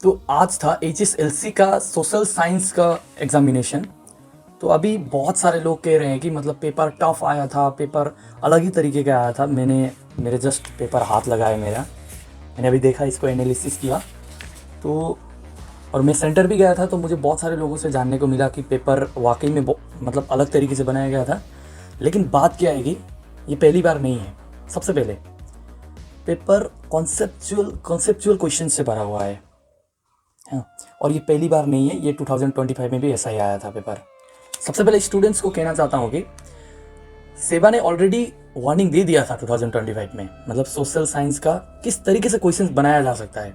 तो आज था HSLC का सोशल साइंस का एग्जामिनेशन। तो अभी बहुत सारे लोग कह रहे हैं कि मतलब पेपर टफ आया था, पेपर अलग ही तरीके का आया था। मेरे जस्ट पेपर हाथ लगाए मैंने अभी देखा, इसको एनालिसिस किया। तो और मैं सेंटर भी गया था, तो मुझे बहुत सारे लोगों से जानने को मिला कि पेपर वाकई में मतलब अलग तरीके से बनाया गया था। लेकिन बात क्या है कि ये पहली बार नहीं है। सबसे पहले पेपर कॉन्सेप्चुअल क्वेश्चन से भरा हुआ है। हाँ, और ये पहली बार नहीं है, ये 2025 में भी ऐसा ही आया था पेपर। सबसे पहले स्टूडेंट्स को कहना चाहता हूँ कि सेबा ने ऑलरेडी वार्निंग दे दिया था 2025 में, मतलब सोशल साइंस का किस तरीके से क्वेश्चंस बनाया जा सकता है।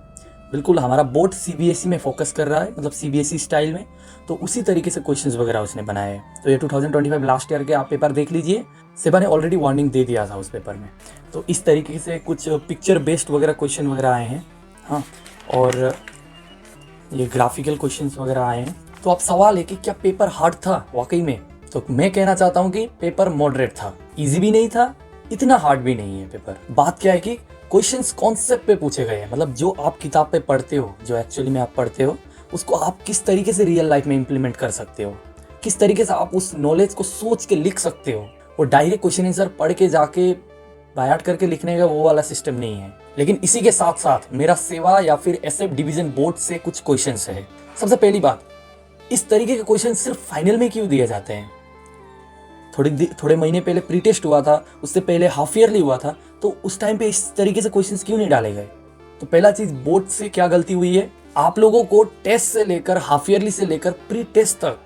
बिल्कुल हमारा बोर्ड CBSE में फोकस कर रहा है, मतलब CBSE स्टाइल में, तो उसी तरीके से क्वेश्चंस वगैरह उसने बनाए हैं। तो ये 2025 लास्ट ईयर के आप पेपर देख लीजिए, सेबा ने ऑलरेडी वार्निंग दे दिया था उस पेपर में। तो इस तरीके से कुछ पिक्चर बेस्ड वगैरह क्वेश्चन वगैरह आए हैं। हाँ, और ये ग्राफिकल क्वेश्चंस वगैरह आए हैं। तो अब सवाल है कि क्या पेपर हार्ड था वाकई में? तो मैं कहना चाहता हूँ कि पेपर मॉडरेट था, इजी भी नहीं था, इतना हार्ड भी नहीं है पेपर। बात क्या है कि क्वेश्चंस कॉन्सेप्ट पे पूछे गए हैं, मतलब जो आप किताब पे पढ़ते हो, जो एक्चुअली में आप पढ़ते हो, उसको आप किस तरीके से रियल लाइफ में इम्प्लीमेंट कर सकते हो, किस तरीके से आप उस नॉलेज को सोच के लिख सकते हो। वो डायरेक्ट क्वेश्चन आंसर पढ़ के जाके बायाट करके लिखने का वो वाला सिस्टम नहीं है। लेकिन इसी के साथ साथ मेरा सेवा या फिर SF डिवीजन बोर्ड से कुछ क्वेश्चंस है। सबसे पहली बात, इस तरीके के क्वेश्चन सिर्फ फाइनल में क्यों दिए जाते हैं? थोड़े महीने पहले प्री टेस्ट हुआ था, उससे पहले हाफ ईयरली हुआ था, तो उस टाइम पे इस तरीके से क्वेश्चंस क्यों नहीं डाले गए? तो पहला चीज, बोर्ड से क्या गलती हुई है? आप लोगों को टेस्ट से लेकर हाफ ईयरली से लेकर प्री टेस्ट तक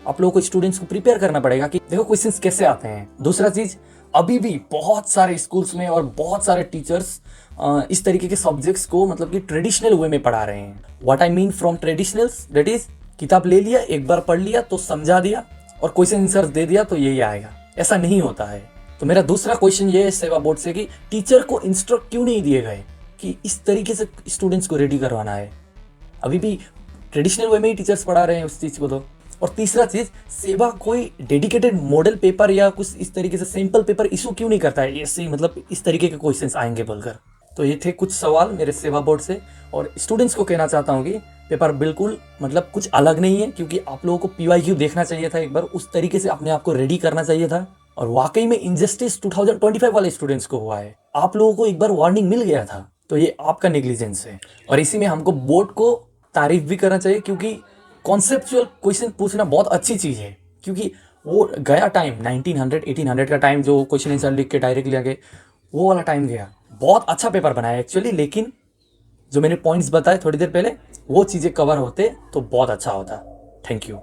आप लोगों को स्टूडेंट्स को प्रिपेयर करना पड़ेगा कि देखो क्वेश्चंस कैसे आते हैं। दूसरा चीज, अभी भी बहुत सारे स्कूल्स में और बहुत सारे टीचर्स इस तरीके के सब्जेक्ट्स को मतलब कि ट्रेडिशनल वे में पढ़ा रहे हैं। What I mean from traditionals, that is किताब ले लिया, एक बार पढ़ लिया तो समझा दिया और क्वेश्चन आंसर दे दिया तो यही आएगा। ऐसा नहीं होता है। तो मेरा दूसरा क्वेश्चन ये है सेवा बोर्ड से कि टीचर को इंस्ट्रक्ट क्यों नहीं दिए गए कि इस तरीके से स्टूडेंट्स को रेडी करवाना है? अभी भी ट्रेडिशनल वे में ही टीचर्स पढ़ा रहे हैं उस चीज को। तो और तीसरा चीज, सेवा कोई डेडिकेटेड मॉडल पेपर या कुछ इस तरीके से सिंपल पेपर इशू क्यों नहीं करता है ऐसे, मतलब इस तरीके के क्वेश्चंस आएंगे बोलकर। तो ये थे कुछ सवाल मेरे सेवा बोर्ड से, और स्टूडेंट्स को कहना चाहता हूँ कि पेपर बिल्कुल मतलब कुछ अलग नहीं है, क्योंकि आप लोगों को PYQ देखना चाहिए था एक बार, उस तरीके से अपने आप को रेडी करना चाहिए था। और वाकई में इनजस्टिस 2025 वाले स्टूडेंट्स को हुआ है। आप लोगों को एक बार वार्निंग मिल गया था, तो ये आपका नेग्लिजेंस है। और इसी में हमको बोर्ड को तारीफ भी करना चाहिए, क्योंकि कॉन्सेप्चुअल क्वेश्चन पूछना बहुत अच्छी चीज़ है। क्योंकि वो गया टाइम 1900 1800 का टाइम, जो क्वेश्चन आंसर लिख के डायरेक्ट लिया गया, वो वाला टाइम गया। बहुत अच्छा पेपर बनाया एक्चुअली, लेकिन जो मैंने पॉइंट्स बताए थोड़ी देर पहले, वो चीज़ें कवर होते तो बहुत अच्छा होता। Thank you.